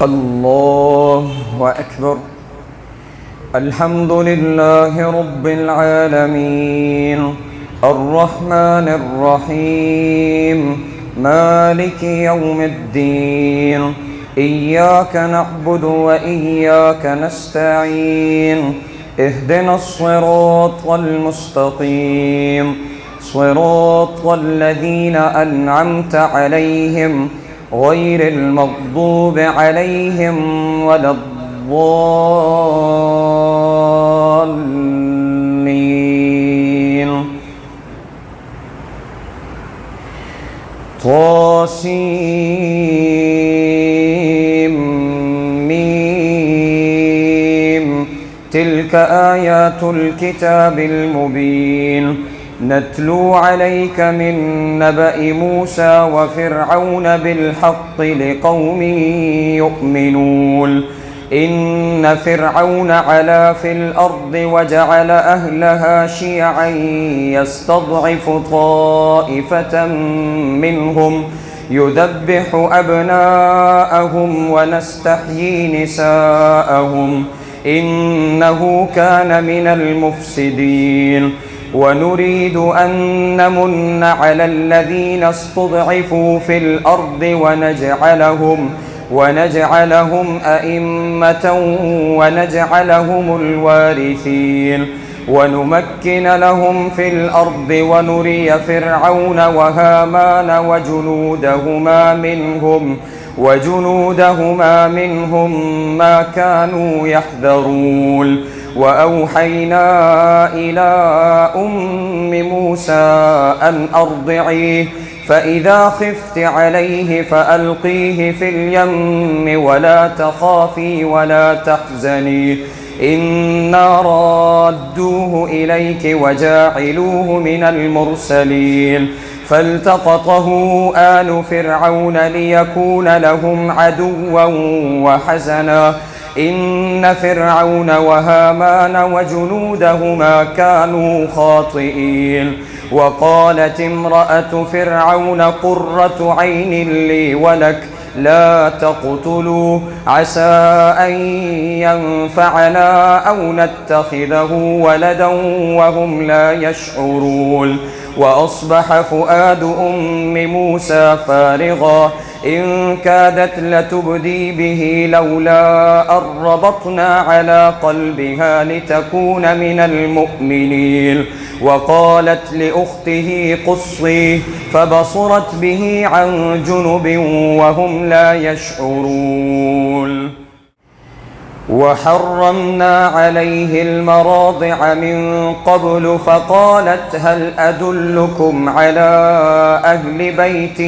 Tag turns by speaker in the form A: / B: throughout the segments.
A: الله أكبر. الحمد لله رب العالمين الرحمن الرحيم مالك يوم الدين. إياك نعبد وإياك نستعين. اهدنا الصراط المستقيم صراط الذين أنعمت عليهم غير المغضوب عليهم ولا الضالين. طاسيم تلك آيات الكتاب المبين. نتلو عليك من نبأ موسى وفرعون بالحق لقوم يؤمنون. إن فرعون علا في الأرض وجعل أهلها شيعا يستضعف طائفة منهم يذبح أبناءهم ونستحيي نساءهم إنه كان من المفسدين. ونريد أن نمن على الذين استضعفوا في الأرض ونجعلهم أئمة ونجعلهم الوارثين. ونمكن لهم في الأرض ونري فرعون وهامان وجنودهما منهم ما كانوا يحذرون. وأوحينا إلى أم موسى أن أرضعيه فإذا خفت عليه فألقيه في اليم ولا تخافي ولا تحزني إنا رادوه إليك وجاعلوه من المرسلين. فالتقطه آل فرعون ليكون لهم عدوا وحزنا إن فرعون وهامان وجنودهما كانوا خاطئين. وقالت امرأة فرعون قرة عين لي ولك لا تقتلوه عسى أن ينفعنا أو نتخذه ولدا وهم لا يشعرون. وأصبح فؤاد أم موسى فارغا إن كادت لتبدي به لولا أن ربطنا على قلبها لتكون من المؤمنين. وقالت لأخته قصيه فبصرت به عن جنب وهم لا يشعرون. وحرمنا عليه المراضع من قبل فقالت هل أدلكم على أهل بيت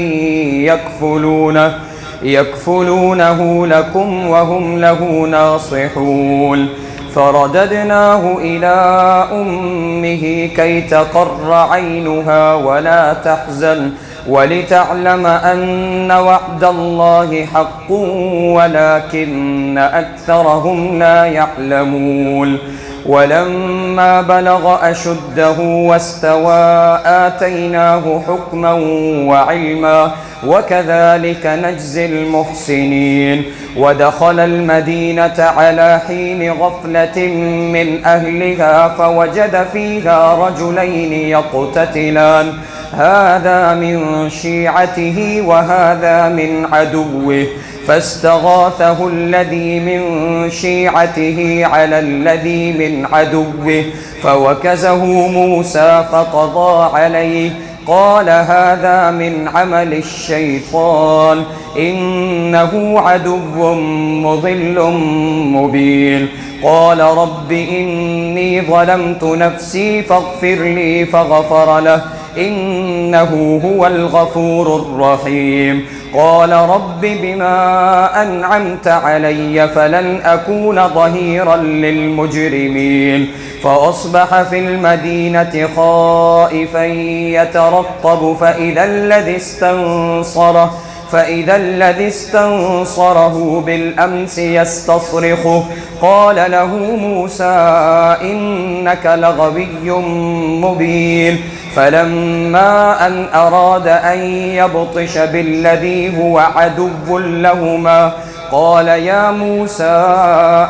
A: يكفلونه لكم وهم له ناصحون. فرددناه إلى أمه كي تقر عينها ولا تحزن ولتعلم أن وعد الله حق ولكن أكثرهم لا يعلمون. ولما بلغ أشده واستوى آتيناه حكما وعلما وكذلك نجزي المحسنين. ودخل المدينة على حين غفلة من أهلها فوجد فيها رجلين يقتتلان هذا من شيعته وهذا من عدوه فاستغاثه الذي من شيعته على الذي من عدوه فوكزه موسى فقضى عليه قال هذا من عمل الشيطان إنه عدو مضل مبين. قال رب إني ظلمت نفسي فاغفر لي فغفر له إنه هو الغفور الرحيم. قال رب بما أنعمت علي فلن أكون ظهيرا للمجرمين. فأصبح في المدينة خائفا يترقب فإذا الذي استنصره بالأمس يستصرخه قال له موسى إنك لغوي مبين. فلما أن أراد أن يبطش بالذي هو عدو لهما قال يا موسى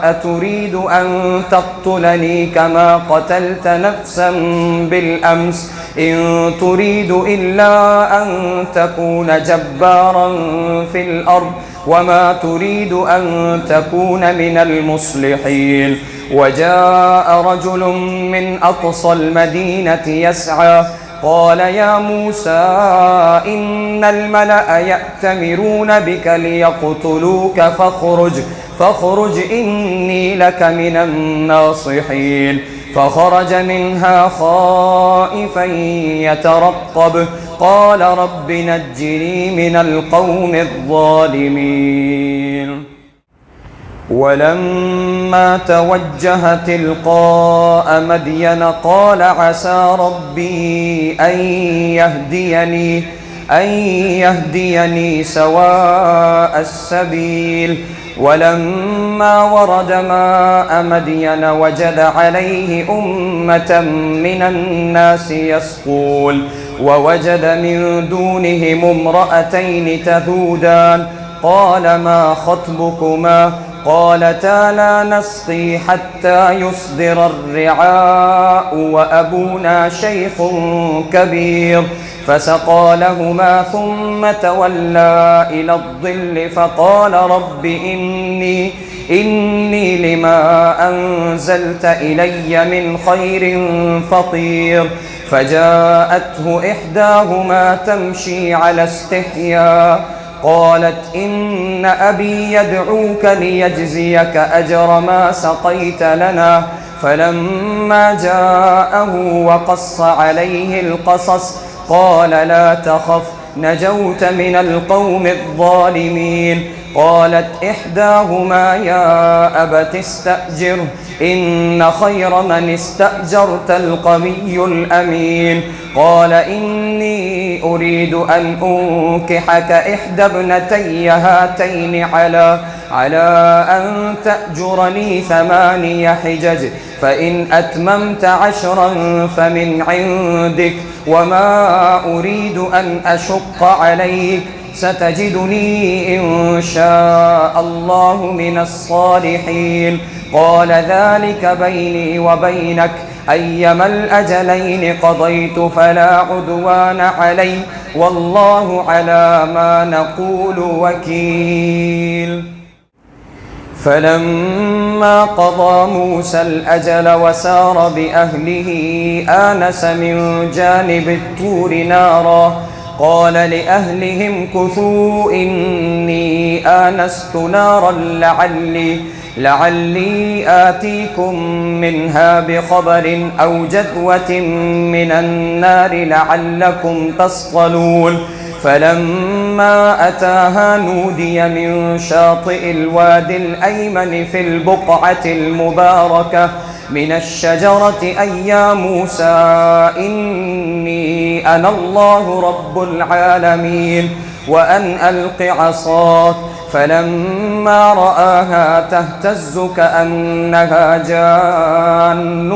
A: أتريد أن تقتلني كما قتلت نفسا بالأمس إن تريد إلا أن تكون جبارا في الأرض وما تريد أن تكون من المصلحين. وجاء رجل من أقصى المدينة يسعى قال يا موسى إن الملأ يأتمرون بك ليقتلوك فاخرج إني لك من الناصحين. فخرج منها خائفا يترقب قال رب نجني من القوم الظالمين. ولما توجه تلقاء مدين قال عسى ربي أن يهديني سواء السبيل. ولما ورد ماء مدين وجد عليه أمة من الناس يسقون ووجد من دونهم امرأتين تذودان قال ما خطبكما قالتا لا نسقي حتى يصدر الرعاء وأبونا شيخ كبير. فسقى لهما ثم تولى إلى الظل فقال رب إني لما أنزلت إلي من خير فقير. فجاءته إحداهما تمشي على استحياء قالت إن أبي يدعوك ليجزيك أجر ما سقيت لنا. فلما جاءه وقص عليه القصص قال لا تخف نجوت من القوم الظالمين. قالت إحداهما يا أبت استأجره إن خير من استأجرت القوي الأمين. قال إني أريد أن أنكحك إحدى ابنتي هاتين على أن تأجرني 8 حجج فإن أتممت 10 فمن عندك وما أريد أن أشق عليك ستجدني إن شاء الله من الصالحين. قال ذلك بيني وبينك أيما الأجلين قضيت فلا عدوان علي والله على ما نقول وكيل. فلما قضى موسى الأجل وسار بأهله آنس من جانب الطور نارا قال لأهلهم كثوا إني آنست نارا لعلي آتيكم منها بخبر أو جذوة من النار لعلكم تصطلون. فلما أتاها نودي من شاطئ الوادي الأيمن في البقعة المباركة من الشجرة أي يا موسى إني أنا الله رب العالمين وأن ألق عصاك. فلما رآها تهتز كأنها جان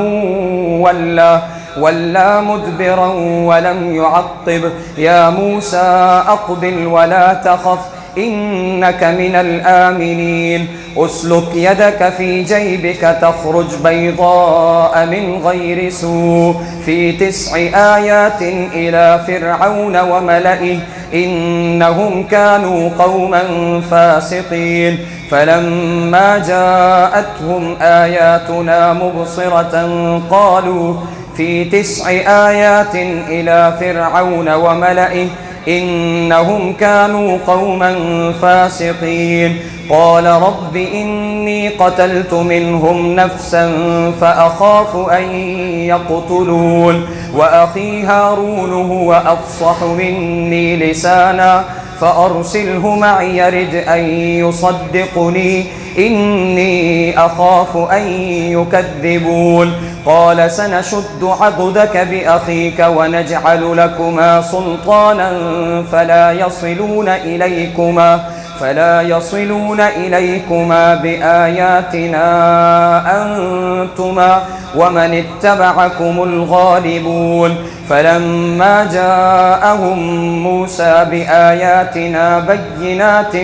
A: ولا مدبرا ولم يعقب. يا موسى أقبل ولا تخف إنك من الآمنين. أسلك يدك في جيبك تخرج بيضاء من غير سوء في 9 آيات إلى فرعون وملئه إنهم كانوا قوما فاسقين. فلما جاءتهم آياتنا مبصرة قالوا في 9 آيات إلى فرعون وملئه إنهم كانوا قوما فاسقين. قال رب إني قتلت منهم نفسا فأخاف أن يقتلون وأخي هارون هو أفصح مني لسانا فأرسله معي يرد أن يصدقني إني أخاف أن يكذبون. قال سنشد عضدك بأخيك ونجعل لكما سلطانا فلا يصلون إليكما فلا يصلون إليكما بآياتنا أنتما ومن اتبعكم الغالبون فلما جاءهم موسى بآياتنا بينات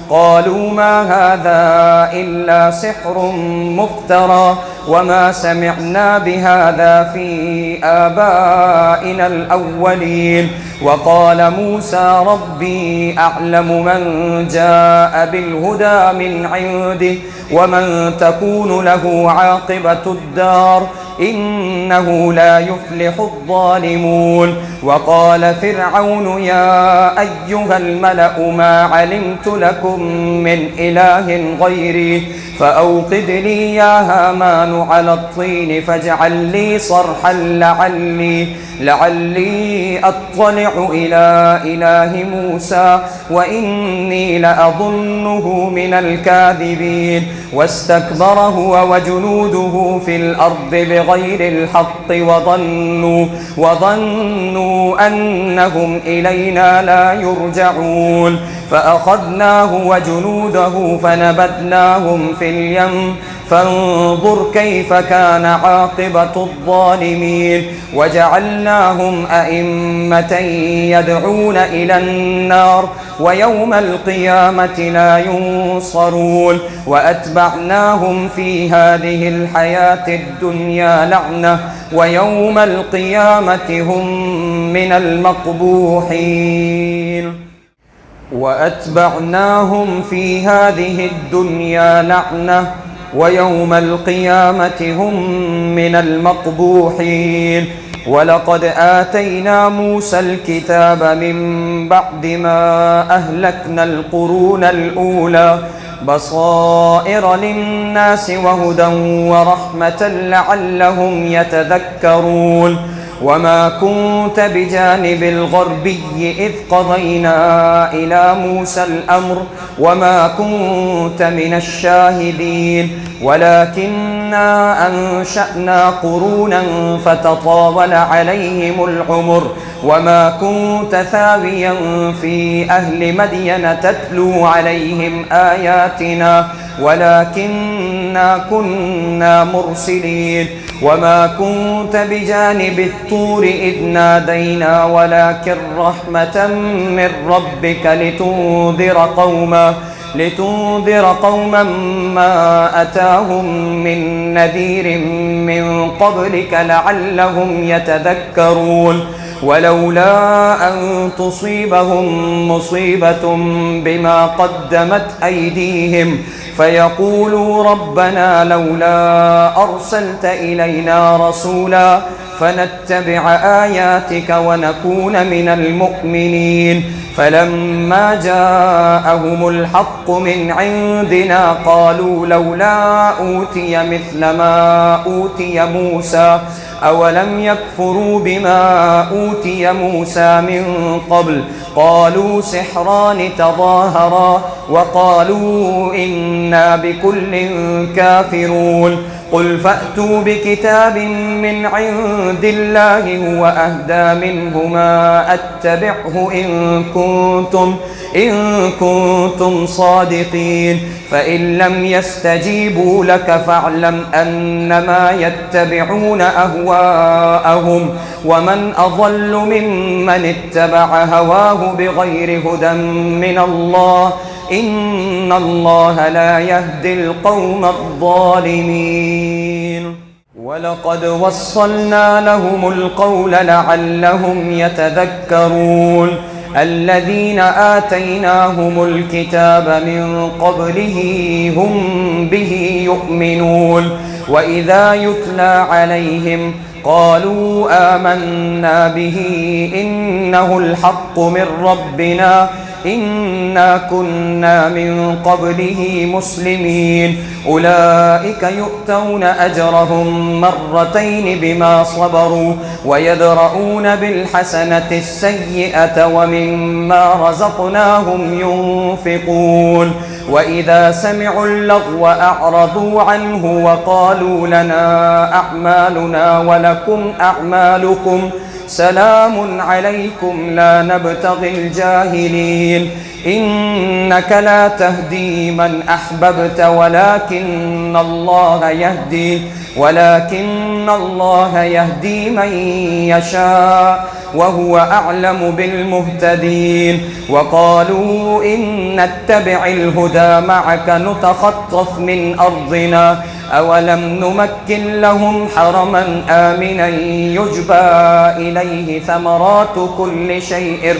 A: قالوا ما هذا إلا سحر مفترى وما سمعنا بهذا في آبائنا الأولين وقال موسى ربي أعلم من جاء بالهدى من عنده ومن تكون له عاقبة الدار إنه لا يفلح الظالمون وقال فرعون يا أيها الملأ ما علمت لكم من إله غيري فأوقد لي يا هامان على الطين فاجعل لي صرحا لعلي أطلع إلى إله موسى وإني لأظنه من الكاذبين واستكبر هو وجنوده في الأرض بغير الحق وظنوا أنهم إلينا لا يرجعون فأخذناه وجنوده فنبذناهم في اليم فانظر كيف كان عاقبة الظالمين وجعلناهم أئمة يدعون إلى النار ويوم القيامة لا ينصرون وأتبعناهم في هذه الحياة الدنيا لعنة ويوم القيامة هم من المقبوحين وأتبعناهم في هذه الدنيا لعنة ويوم القيامة هم من المقبوحين ولقد آتينا موسى الكتاب من بعد ما أهلكنا القرون الأولى بصائر للناس وهدى ورحمة لعلهم يتذكرون وما كنت بجانب الغربي إذ قضينا إلى موسى الأمر وما كنت من الشاهدين ولكننا أنشأنا قرونا فتطاول عليهم العمر وما كنت ثاويا في أهل مدين تتلو عليهم آياتنا ولكننا كنا مرسلين وما كنت بجانب الطور إذ نادينا ولكن رحمة من ربك لتنذر قوما ما أتاهم من نذير من قبلك لعلهم يتذكرون ولولا أن تصيبهم مصيبة بما قدمت أيديهم فيقولوا ربنا لولا أرسلت إلينا رسولا فنتبع آياتك ونكون من المؤمنين فلما جاءهم الحق من عندنا قالوا لولا أوتي مثل ما أوتي موسى أولم يكفروا بما أوتي موسى من قبل قالوا سحران تظاهرا وقالوا إنا بكل كافرون قل فأتوا بكتاب من عند الله هو أهدى منهما أتبعه إن كنتم صادقين فإن لم يستجيبوا لك فاعلم أنما يتبعون أهواءهم ومن أضل ممن اتبع هواه بغير هدى من الله إن الله لا يهدي القوم الظالمين ولقد وصلنا لهم القول لعلهم يتذكرون الذين آتيناهم الكتاب من قبله هم به يؤمنون وإذا يتلى عليهم قالوا آمنا به إنه الحق من ربنا إنا كنا من قبله مسلمين أولئك يؤتون أجرهم مرتين بما صبروا ويدرؤون بالحسنة السيئة ومما رزقناهم ينفقون وإذا سمعوا اللغو أعرضوا عنه وقالوا لنا أعمالنا ولكم أعمالكم سلام عليكم لا نبتغي الجاهلين إنك لا تهدي من أحببت ولكن الله يهدي من يشاء وهو أعلم بالمهتدين وقالوا إن نتبع الهدى معك نتخطف من أرضنا أولم نمكن لهم حرما آمنا يجبى إليه ثمرات كل شيء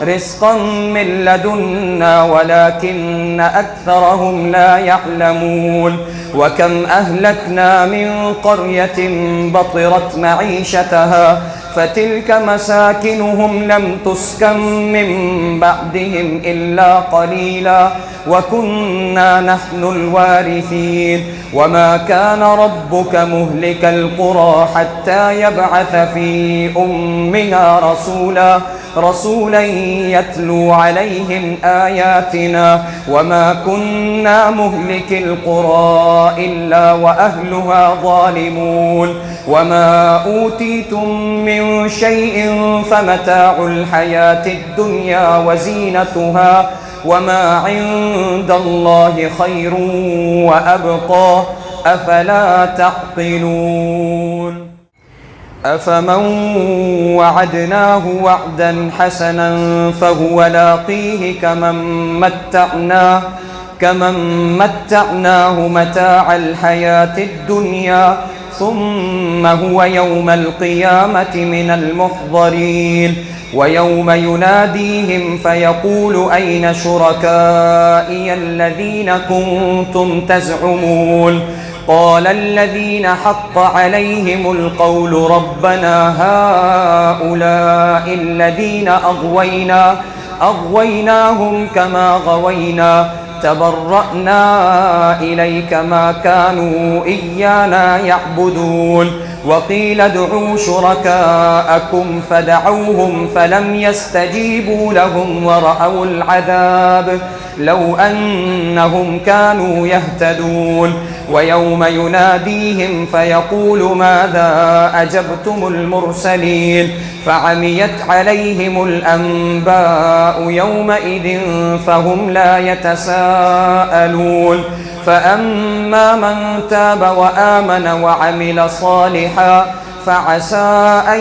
A: رزقا من لدنا ولكن أكثرهم لا يعلمون وكم أهلكنا من قرية بطرت معيشتها فتلك مساكنهم لم تسكن من بعدهم إلا قليلا وكنا نحن الوارثين وما كان ربك مهلك القرى حتى يبعث في أمها رسولا يتلو عليهم آياتنا وما كنا مهلك القرى إلا وأهلها ظالمون وما أوتيتم من شيء فمتاع الحياة الدنيا وزينتها وما عند الله خير وأبقى أفلا تعقلون أفمن وعدناه وعدا حسنا فهو لاقيه كمن متعناه متاع الحياة الدنيا ثم هو يوم القيامة من المحضرين ويوم يناديهم فيقول أين شركائي الذين كنتم تزعمون قال الذين حق عليهم القول ربنا هؤلاء الذين أغويناهم كما غوينا تبرأنا إليك ما كانوا إيانا يعبدون وقيل ادعوا شركاءكم فدعوهم فلم يستجيبوا لهم ورأوا العذاب لو أنهم كانوا يهتدون ويوم يناديهم فيقول ماذا أجبتم المرسلين فعميت عليهم الأنباء يومئذ فهم لا يتساءلون فأما من تاب وآمن وعمل صالحا فعسى أن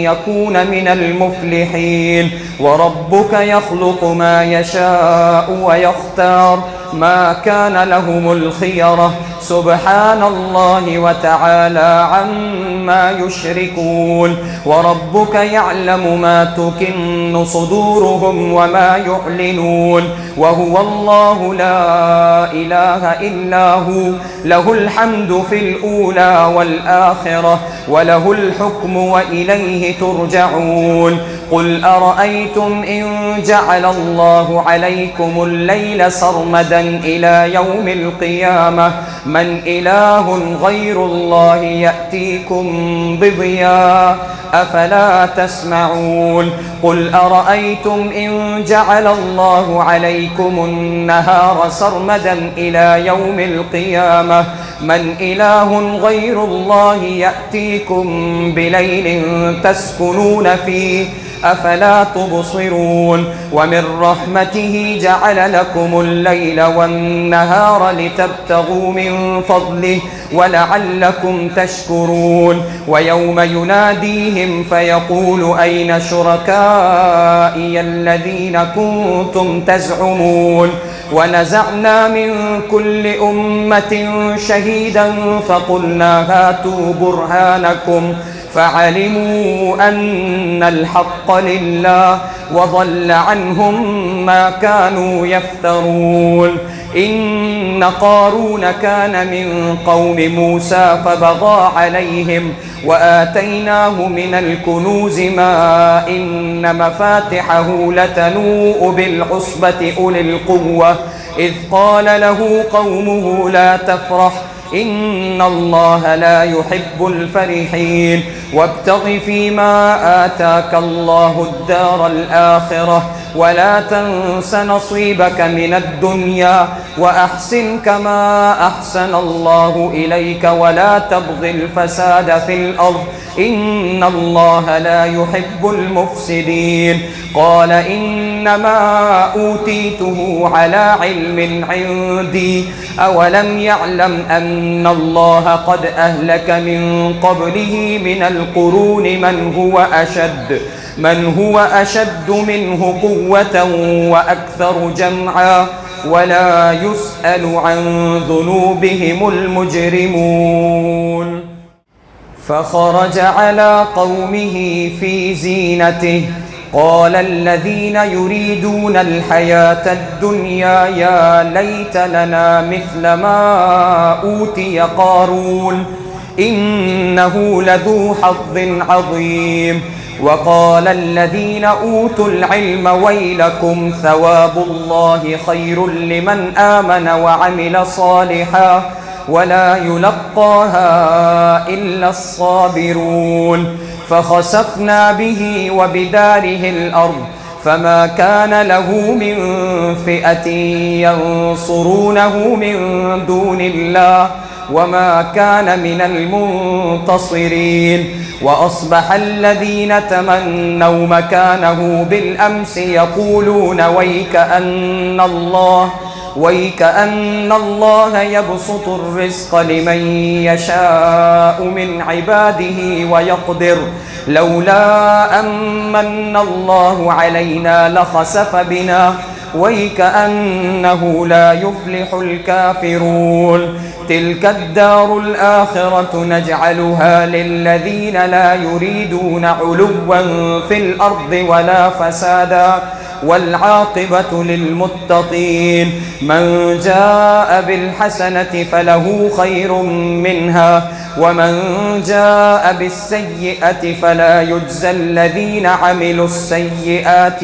A: يكون من المفلحين وربك يخلق ما يشاء ويختار ما كان لهم الخيرة سبحان الله وتعالى عما يشركون وربك يعلم ما تكن صدورهم وما يعلنون وهو الله لا إله إلا هو له الحمد في الأولى والآخرة وله الحكم وإليه ترجعون قل أرأيتم إن جعل الله عليكم الليل سرمدا إلى يوم القيامة من إله غير الله يأتيكم بضياء أفلا تسمعون قل أرأيتم إن جعل الله عليكم النهار سرمدا إلى يوم القيامة من إله غير الله يأتيكم بليل تسكنون فيه أفلا تبصرون ومن رحمته جعل لكم الليل والنهار لتبتغوا من فضله ولعلكم تشكرون ويوم يناديهم فيقول أين شركائي الذين كنتم تزعمون ونزعنا من كل أمة شهيدا فقلنا هاتوا برهانكم فعلموا أن الحق لله وضل عنهم ما كانوا يفترون إن قارون كان من قوم موسى فبغى عليهم وآتيناه من الكنوز ما إن مفاتحه لتنوء بالعصبة أولي القوة إذ قال له قومه لا تفرح إن الله لا يحب الفرحين وابتغ فيما آتاك الله الدار الآخرة ولا تنس نصيبك من الدنيا وأحسن كما أحسن الله إليك ولا تبغ الفساد في الأرض إن الله لا يحب المفسدين. قال إنما أوتيته على علم عندي أولم يعلم أن الله قد أهلك من قبله من القرون من هو أشد منه قوة وأكثر جمعا ولا يسأل عن ذنوبهم المجرمون. فخرج على قومه في زينته قال الذين يريدون الحياة الدنيا يا ليت لنا مثل ما أوتي قارون إنه لذو حظ عظيم. وقال الذين أوتوا العلم ويلكم ثواب الله خير لمن آمن وعمل صالحا ولا يلقاها إلا الصابرون. فخسفنا به وبداره الأرض فما كان له من فئة ينصرونه من دون الله وما كان من المنتصرين. وأصبح الذين تمنوا مكانه بالأمس يقولون ويك أن الله يبسط الرزق لمن يشاء من عباده ويقدر لولا أمن الله علينا لخسف بنا ويك أنه لا يفلح الكافرون. تلك الدار الآخرة نجعلها للذين لا يريدون علوا في الأرض ولا فسادا والعاقبة للمتقين. من جاء بالحسنة فله خير منها ومن جاء بالسيئة فلا يجزى الذين عملوا السيئات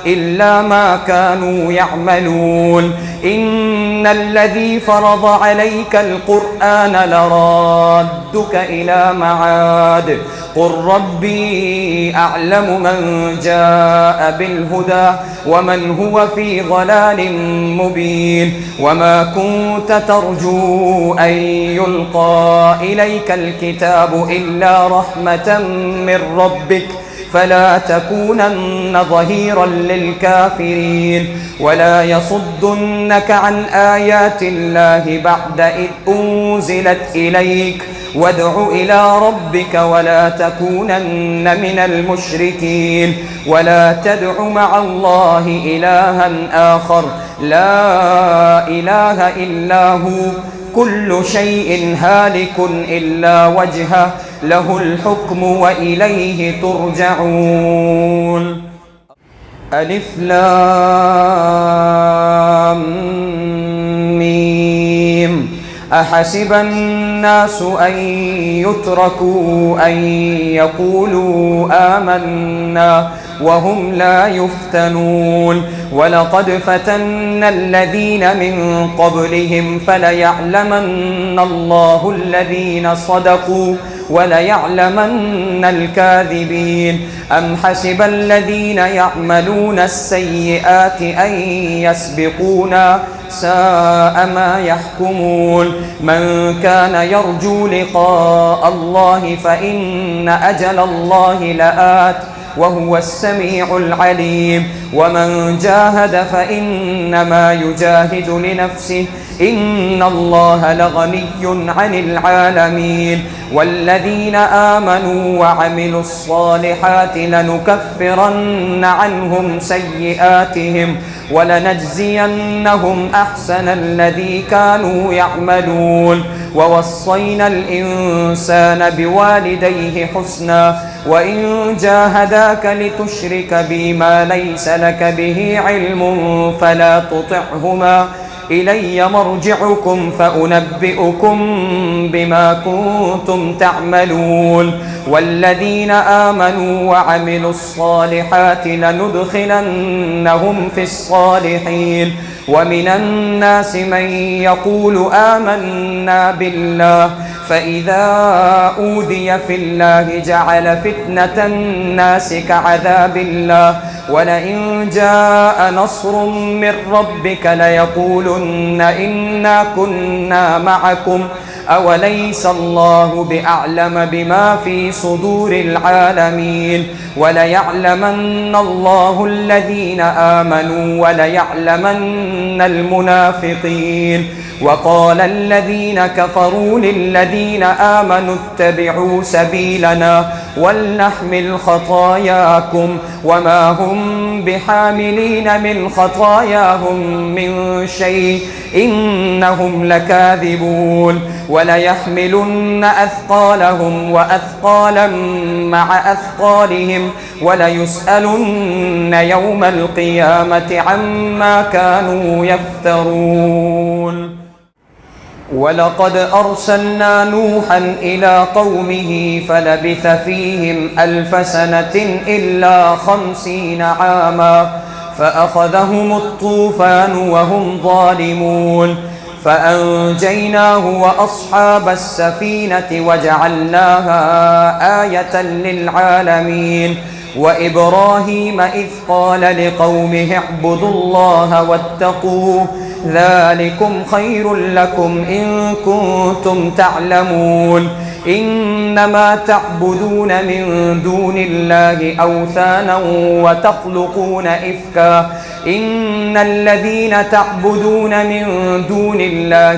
A: إلا ما كانوا يعملون. إن الذي فرض عليك القرآن لرادك إلى معاد قل ربي أعلم من جاء بالهدى ومن هو في ضلال مبين. وما كنت ترجو أن يلقى إليك الكتاب إلا رحمة من ربك فلا تكونن ظهيرا للكافرين ولا يصدنك عن آيات الله بعد إذ أنزلت إليك وادع إلى ربك ولا تكونن من المشركين ولا تدع مع الله إلها آخر لا إله إلا هو كل شيء هالك إلا وجهه له الحكم وإليه ترجعون. ألف لام ميم أحسب الناس أن يتركوا أن يقولوا آمنا وهم لا يفتنون. ولقد فتنا الذين من قبلهم فليعلمن الله الذين صدقوا وليعلمن الكاذبين. أم حسب الذين يعملون السيئات أن يسبقونا ساء ما يحكمون. من كان يرجو لقاء الله فإن أجل الله لآت وهو السميع العليم. ومن جاهد فإنما يجاهد لنفسه إن الله لغني عن العالمين. والذين آمنوا وعملوا الصالحات لنكفرن عنهم سيئاتهم ولنجزينهم أحسن الذي كانوا يعملون. ووصينا الإنسان بوالديه حسنا وإن جاهداك لتشرك بي ما ليس لك به علم فلا تطعهما إلي مرجعكم فأنبئكم بما كنتم تعملون. والذين آمنوا وعملوا الصالحات لندخلنهم في الصالحين. ومن الناس من يقول آمنا بالله فإذا أوذي في الله جعل فتنة الناس كعذاب الله ولئن جاء نصر من ربك ليقولن إنا كنا معكم أوليس الله بأعلم بما في صدور العالمين وليعلمن الله الذين آمنوا وليعلمن المنافقين وقال الذين كفروا للذين آمنوا اتبعوا سبيلنا ولنحمل خطاياكم وما هم بحاملين من خطاياهم من شيء إنهم لكاذبون وليحملن أثقالهم وأثقالا مع أثقالهم وليسألن يوم القيامة عما كانوا يفترون ولقد أرسلنا نوحا إلى قومه فلبث فيهم 1000 سنة إلا 50 عاما فأخذهم الطوفان وهم ظالمون فأنجيناه وأصحاب السفينة وجعلناها آية للعالمين وإبراهيم إذ قال لقومه اعبدوا الله واتقوه ذلكم خير لكم إن كنتم تعلمون إنما تعبدون من دون الله أوثانا وتخلقون إفكا إن الذين تعبدون من دون الله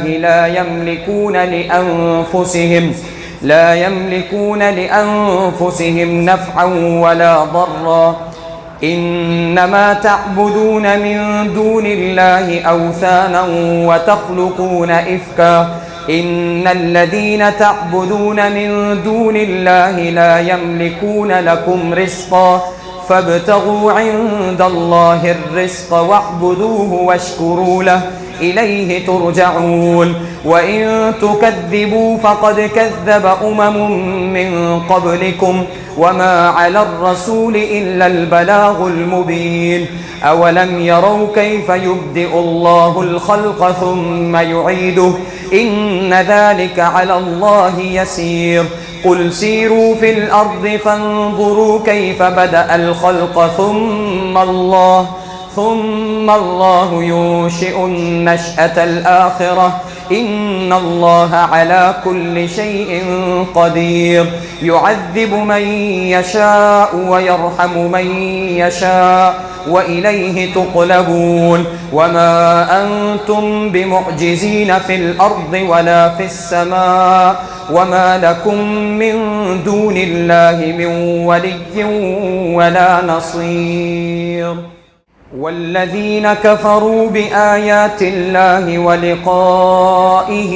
A: لا يملكون لأنفسهم نفعا ولا ضرا إنما تعبدون من دون الله أوثانا وتخلقون إفكا إن الذين تعبدون من دون الله لا يملكون لكم رزقا فابتغوا عند الله الرزق واعبدوه واشكروا له إليه ترجعون وإن تكذبوا فقد كذب من قبلكم وما على الرسول إلا البلاغ المبين أولم يروا كيف يبدئ الله الخلق ثم يعيده إن ذلك على الله يسير قل سيروا في الأرض فانظروا كيف بدأ الخلق ثم الله ينشئ النشأة الآخرة إن الله على كل شيء قدير يعذب من يشاء ويرحم من يشاء وإليه تقلبون وما أنتم بمعجزين في الأرض ولا في السماء وما لكم من دون الله من ولي ولا نصير والذين كفروا بآيات الله ولقائه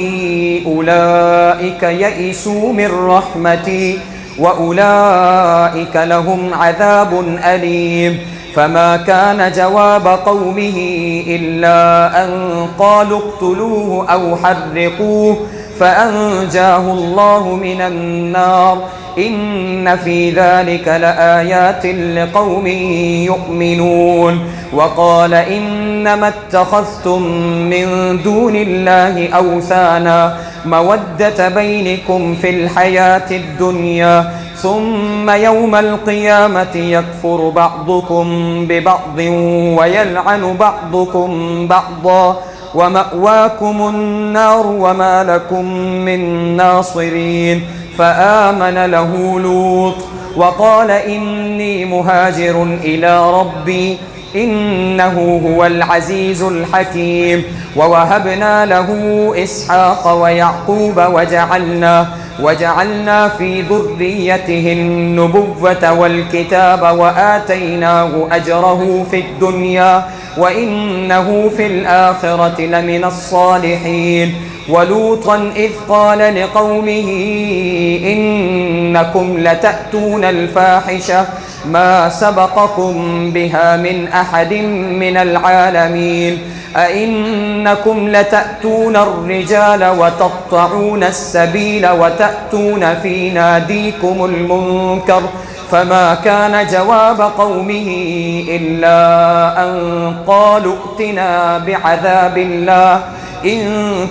A: أولئك يئسوا من رحمتي وأولئك لهم عذاب أليم فما كان جواب قومه إلا أن قالوا اقتلوه أو حرقوه فأنجاه الله من النار إن في ذلك لآيات لقوم يؤمنون وقال إنما اتخذتم من دون الله أوثانا مودة بينكم في الحياة الدنيا ثم يوم القيامة يكفر بعضكم ببعض ويلعن بعضكم بعضا ومأواكم النار وما لكم من ناصرين فآمن له لوط وقال إني مهاجر إلى ربي إنه هو العزيز الحكيم ووهبنا له إسحاق ويعقوب وجعلنا في ذريته النبوة والكتاب وآتيناه أجره في الدنيا وإنه في الآخرة لمن الصالحين ولوطا إذ قال لقومه إنكم لتأتون الفاحشة ما سبقكم بها من أحد من العالمين أئنكم لتأتون الرجال وتقطعون السبيل وتأتون في ناديكم المنكر فما كان جواب قومه إلا أن قالوا ائتنا بعذاب الله إن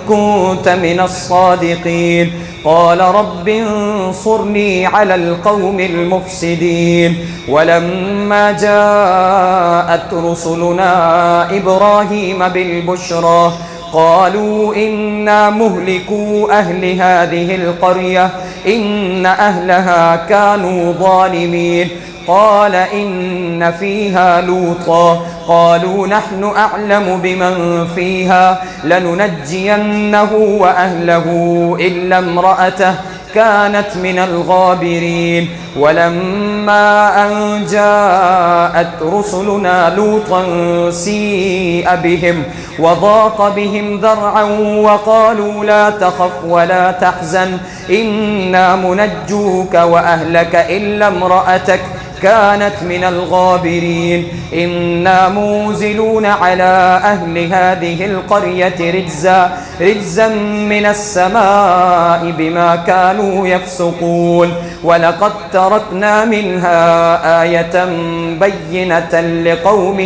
A: كنت من الصادقين. قال رب انصرني على القوم المفسدين. ولما جاءت رسلنا إبراهيم بالبشرى قالوا إنا مهلكو أهل هذه القرية إن أهلها كانوا ظالمين. قال إن فيها لوطا قالوا نحن أعلم بمن فيها لننجينه وأهله إلا امرأته كانت من الغابرين. ولما أن جاءت رسلنا لوطا سيء بهم وضاق بهم ذرعا وقالوا لا تخف ولا تحزن إنا منجوك وأهلك إلا امرأتك كانت من الغابرين. إنا منزلون على أهل هذه القرية رجزا من السماء بما كانوا يفسقون. ولقد تركنا منها آية بينة لقوم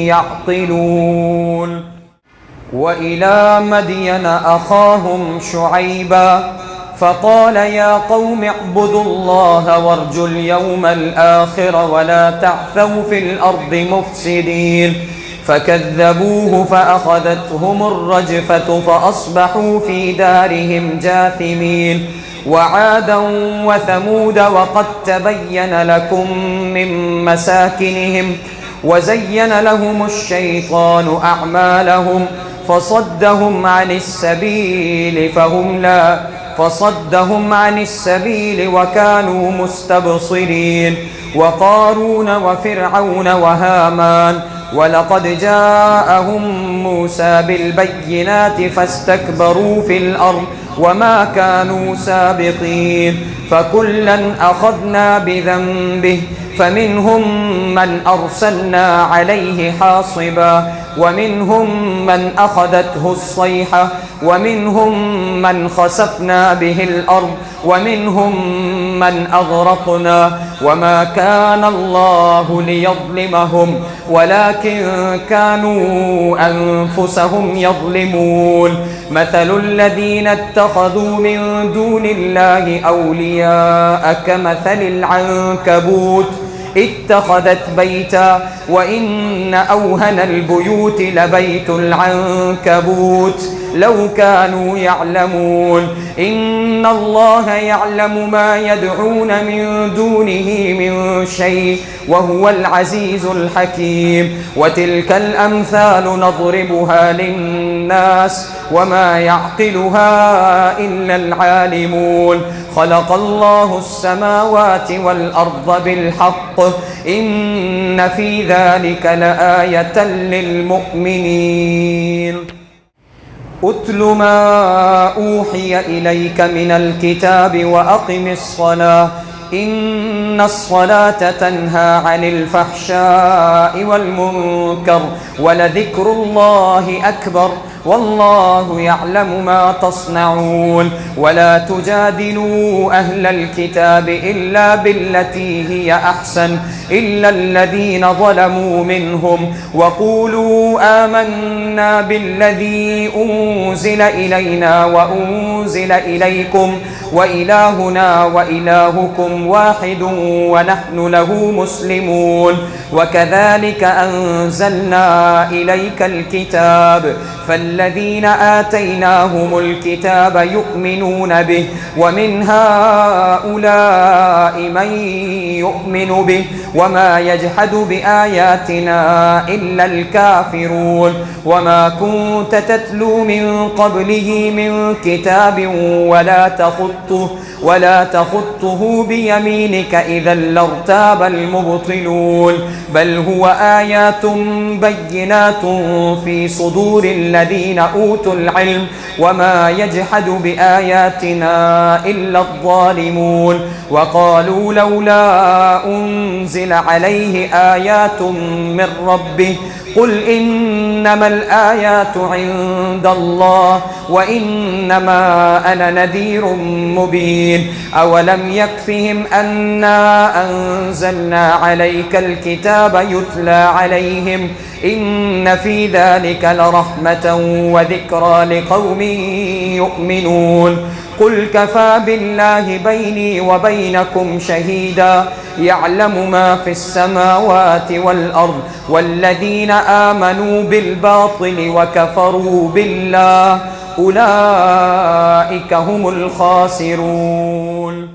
A: يعقلون. وإلى مدين أخاهم شعيبا فقال يا قوم اعبدوا الله وارجوا اليوم الآخر ولا تعثوا في الأرض مفسدين. فكذبوه فأخذتهم الرجفة فأصبحوا في دارهم جاثمين. وعادا وثمود وقد تبين لكم من مساكنهم وزين لهم الشيطان أعمالهم فصدهم عن السبيل وكانوا مستبصرين. وقارون وفرعون وهامان ولقد جاءهم موسى بالبينات فاستكبروا في الأرض وما كانوا سابقين. فكلا أخذنا بذنبه فمنهم من أرسلنا عليه حاصبا ومنهم من أخذته الصيحة ومنهم من خسفنا به الأرض ومنهم من أغرقنا. وما كان الله ليظلمهم ولكن كانوا أنفسهم يظلمون. مثل الذين اتخذوا من دون الله أولياء كمثل العنكبوت اتخذت بيتا وإن أوهن البيوت لبيت العنكبوت لو كانوا يعلمون. إن الله يعلم ما يدعون من دونه من شيء وهو العزيز الحكيم. وتلك الأمثال نضربها للناس وما يعقلها إلا العالمون. خلق الله السماوات والأرض بالحق إن في ذلك لآية للمؤمنين. أتل ما أوحي إليك من الكتاب وأقم الصلاة إن الصلاة تنهى عن الفحشاء والمنكر ولذكر الله أكبر والله يعلم ما تصنعون. ولا تجادلوا أهل الكتاب إلا بالتي هي أحسن إلا الذين ظلموا منهم وقولوا آمنا بالذي أنزل إلينا وأنزل إليكم وإلهنا وإلهكم واحد ونحن له مسلمون. وكذلك أنزلنا إليك الكتاب فالذين آتيناهم الكتاب يؤمنون به ومن هؤلاء من يؤمن به وما يجحد بآياتنا إلا الكافرون. وما كنت تتلو من قبله من كتاب ولا تخطه بيمينك إذا لارتاب المبطلون. بل هو آيات بينات في صدور الذين أوتوا العلم وما يجحد بآياتنا إلا الظالمون. وقالوا لولا أنزل عليه آيات من ربه قل إنما الآيات عند الله وإنما أنا نذير مبين أولم يكفهم أنا أنزلنا عليك الكتاب يتلى عليهم إن في ذلك لرحمة وذكرى لقوم يؤمنون قل كفى بالله بيني وبينكم شهيدا يعلم ما في السماوات والأرض والذين آمنوا بالباطل وكفروا بالله أولئك هم الخاسرون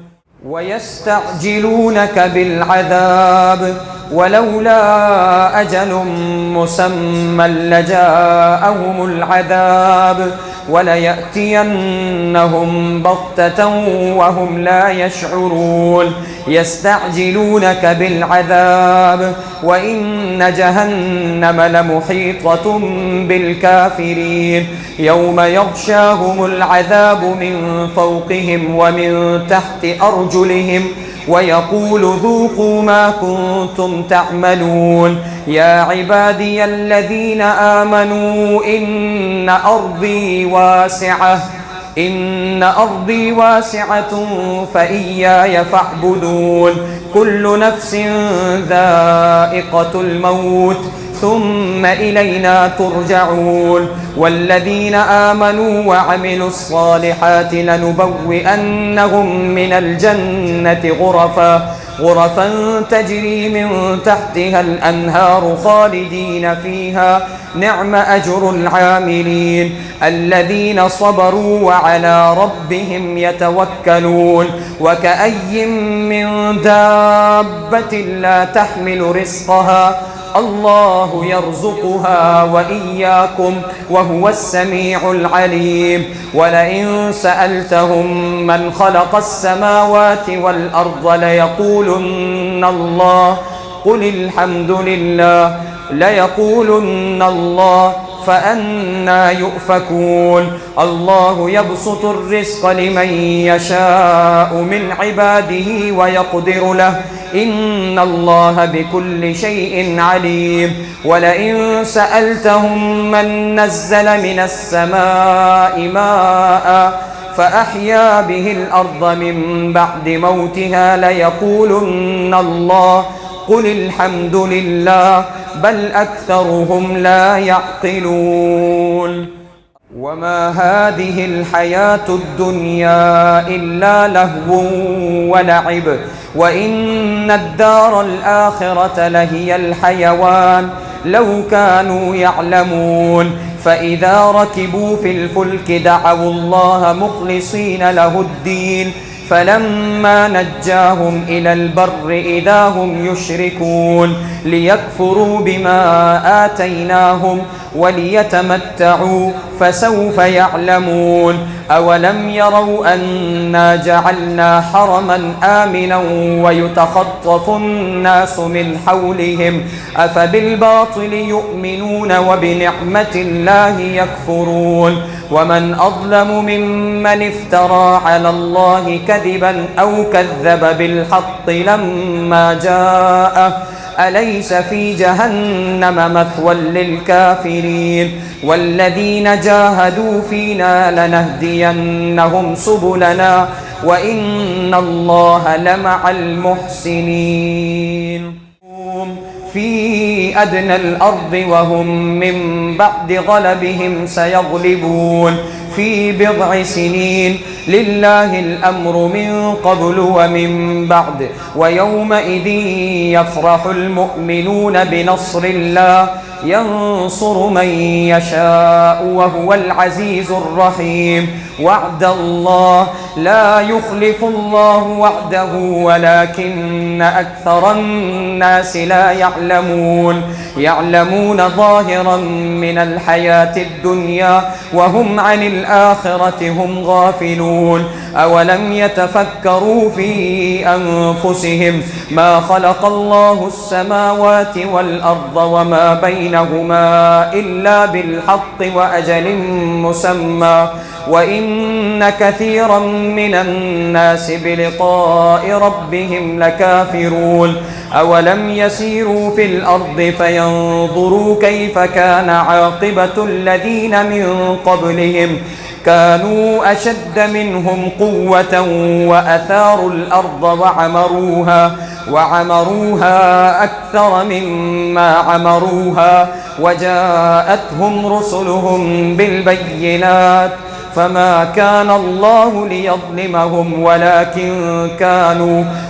A: ويستعجلونك بالعذاب ولولا أجل مسمى لجاءهم العذاب وليأتينهم بغتة وهم لا يشعرون يستعجلونك بالعذاب وإن جهنم لمحيطة بالكافرين يوم يغشاهم العذاب من فوقهم ومن تحت أرجلهم ويقول ذوقوا ما كنتم تعملون يا عبادي الذين آمنوا إن أرضي واسعة فإياي فاعبدون كل نفس ذائقة الموت ثم إلينا ترجعون والذين آمنوا وعملوا الصالحات لنبوئنهم من الجنة غرفا تجري من تحتها الأنهار خالدين فيها نعم أجر العاملين الذين صبروا وعلى ربهم يتوكلون وكأي من دابة لا تحمل رزقها الله يرزقها وإياكم وهو السميع العليم ولئن سألتهم من خلق السماوات والأرض ليقولن الله قل الحمد لله ليقولن الله فأنى يؤفكون الله يبسط الرزق لمن يشاء من عباده ويقدر له إن الله بكل شيء عليم ولئن سألتهم من نزل من السماء ماء فأحيا به الأرض من بعد موتها ليقولن الله قل الحمد لله بل أكثرهم لا يعقلون وما هذه الحياة الدنيا إلا لهو ولعب وإن الدار الآخرة لهي الحيوان لو كانوا يعلمون فإذا ركبوا في الفلك دعوا الله مخلصين له الدين فلما نجاهم إلى البر إذا هم يشركون ليكفروا بما آتيناهم وليتمتعوا فسوف يعلمون أولم يروا أنا جعلنا حرما آمنا ويتخطف الناس من حولهم أفبالباطل يؤمنون وبنعمة الله يكفرون ومن أظلم ممن افترى على الله كذبا أو كذب بالحق لما جاءه أليس في جهنم مثوى للكافرين والذين جاهدوا فينا لنهدينهم سبلنا وإن الله لمع المحسنين في أدنى الأرض وهم من بعد غلبهم سيغلبون في بضع سنين لله الأمر من قبل ومن بعد ويومئذ يفرح المؤمنون بنصر الله ينصر من يشاء وهو العزيز الرحيم وعد الله لا يخلف الله وعده ولكن أكثر الناس لا يعلمون ظاهرا من الحياة الدنيا وهم عن الآخرة هم غافلون يتفكرون أولم يتفكروا في أنفسهم ما خلق الله السماوات والأرض وما بينهما إلا بالحق وأجل مسمى وإن كثيرا من الناس بلقاء ربهم لكافرون أولم يسيروا في الأرض فينظروا كيف كان عاقبة الذين من قبلهم كانوا أشد منهم قوة وأثاروا الأرض وعمروها أكثر مما عمروها وجاءتهم رسلهم بالبينات فما كان الله ليظلمهم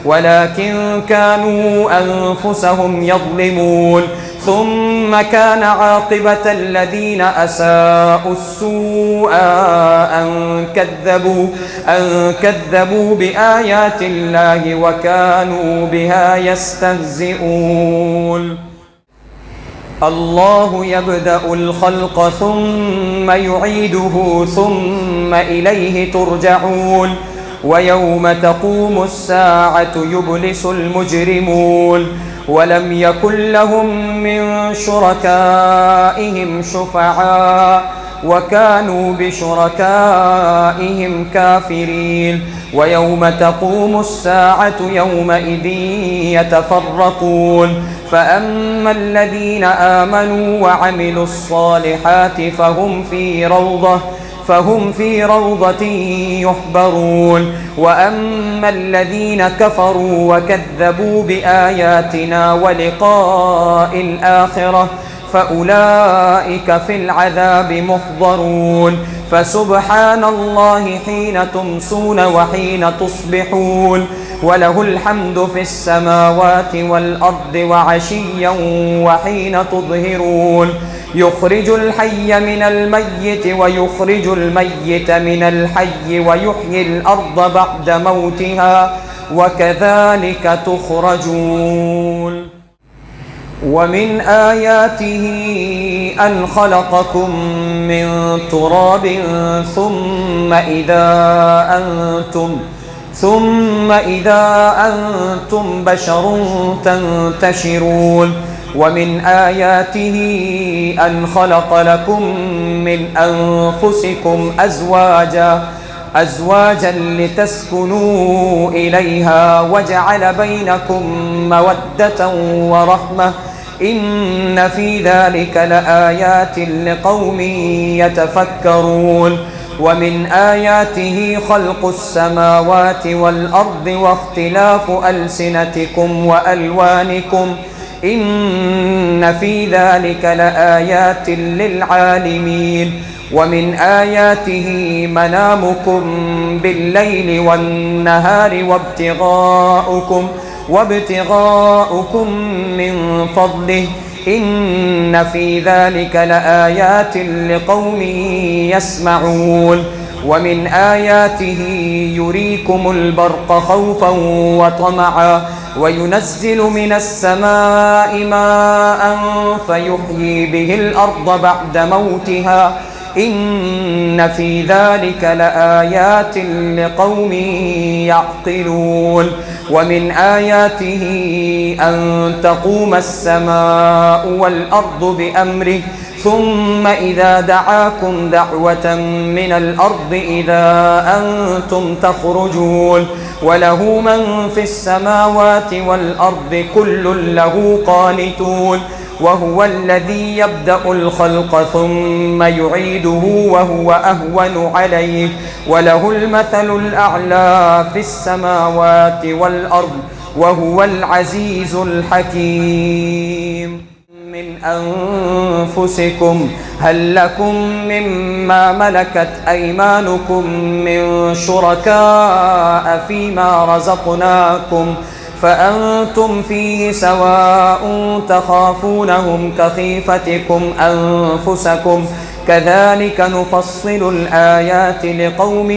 A: ولكن كانوا أنفسهم يظلمون ثم كان عاقبة الذين أساءوا السوء أن كذبوا بآيات الله وكانوا بها يستهزئون الله يبدأ الخلق ثم يعيده ثم إليه ترجعون ويوم تقوم الساعة يبلس المجرمون ولم يكن لهم من شركائهم شفعاء وكانوا بشركائهم كافرين ويوم تقوم الساعة يومئذ يتفرقون فأما الذين آمنوا وعملوا الصالحات فهم في روضة يحبرون وأما الذين كفروا وكذبوا بآياتنا ولقاء الآخرة فأولئك في العذاب محضرون فسبحان الله حين تمسون وحين تصبحون وله الحمد في السماوات والأرض وعشيا وحين تظهرون يخرج الحي من الميت ويخرج الميت من الحي ويحيي الأرض بعد موتها وكذلك تخرجون ومن آياته أن خلقكم من تراب ثم إذا أنتم بشر تنتشرون ومن آياته أن خلق لكم من أنفسكم أزواجا لتسكنوا إليها وجعل بينكم مودة ورحمة إن في ذلك لآيات لقوم يتفكرون ومن آياته خلق السماوات والأرض واختلاف ألسنتكم وألوانكم إن في ذلك لآيات للعالمين ومن آياته منامكم بالليل والنهار وابتغاؤكم من فضله إن في ذلك لآيات لقوم يسمعون ومن آياته يريكم البرق خوفا وطمعا وينزل من السماء ماء فيحيي به الأرض بعد موتها إن في ذلك لآيات لقوم يعقلون ومن آياته أن تقوم السماء والأرض بأمره ثم إذا دعاكم دعوة من الأرض إذا أنتم تخرجون وله من في السماوات والأرض كل له قانتون وهو الذي يبدأ الخلق ثم يعيده وهو أهون عليه وله المثل الأعلى في السماوات والأرض وهو العزيز الحكيم من أنفسكم هل لكم مما ملكت أيمانكم من شركاء فيما رزقناكم فأنتم فيه سواء تخافونهم كخيفتكم أنفسكم كذلك نفصل الآيات لقوم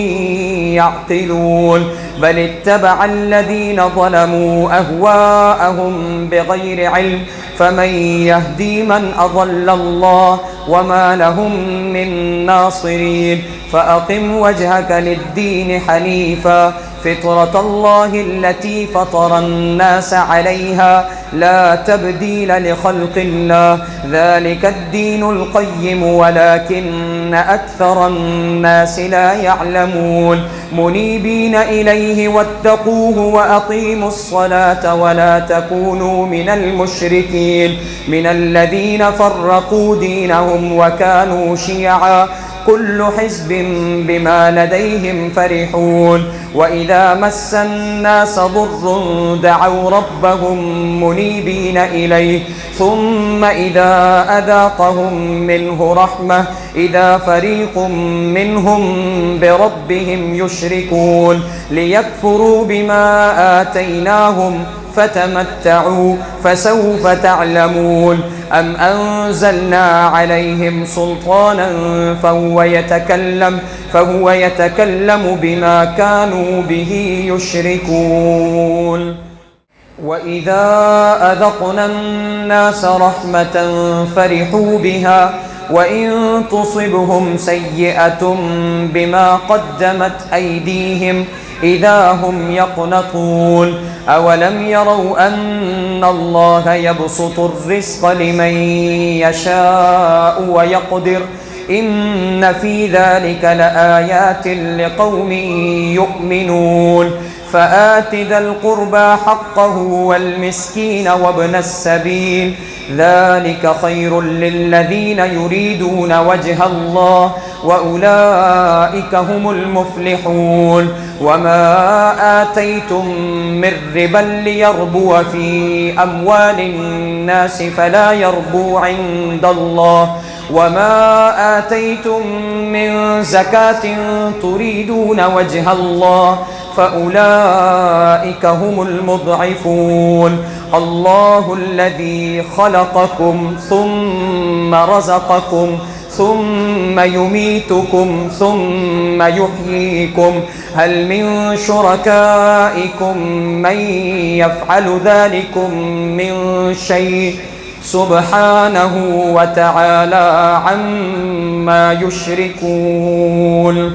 A: يعقلون بل اتبع الذين ظلموا أهواءهم بغير علم فمن يهدي من أضل الله وما لهم من ناصرين فأقم وجهك للدين حنيفا فطرة الله التي فطر الناس عليها لا تبديل لخلق الله ذلك الدين القيم ولكن أكثر الناس لا يعلمون منيبين إليه واتقوه وأقيموا الصلاة ولا تكونوا من المشركين من الذين فرقوا دينهم وكانوا شيعا كل حزب بما لديهم فرحون وإذا مس الناس ضر دعوا ربهم منيبين إليه ثم إذا أذاقهم منه رحمة إذا فريق منهم بربهم يشركون ليكفروا بما آتيناهم فتمتعوا فسوف تعلمون أم أنزلنا عليهم سلطانا فهو يتكلم بما كانوا به يشركون وإذا أذقنا الناس رحمة فرحوا بها وإن تصبهم سيئة بما قدمت أيديهم إذا هم يقنطون أولم يروا أن الله يبسط الرزق لمن يشاء ويقدر إن في ذلك لآيات لقوم يؤمنون فآت ذا القربى حقه والمسكين وابن السبيل ذلك خير للذين يريدون وجه الله وأولئك هم المفلحون وما آتيتم من ربا ليربو في أموال الناس فلا يربو عند الله وما آتيتم من زكاة تريدون وجه الله فأولئك هم المضعفون الله الذي خلقكم ثم رزقكم ثم يميتكم ثم يحييكم هل من شركائكم من يفعل ذلكم من شيء سبحانه وتعالى عما يشركون.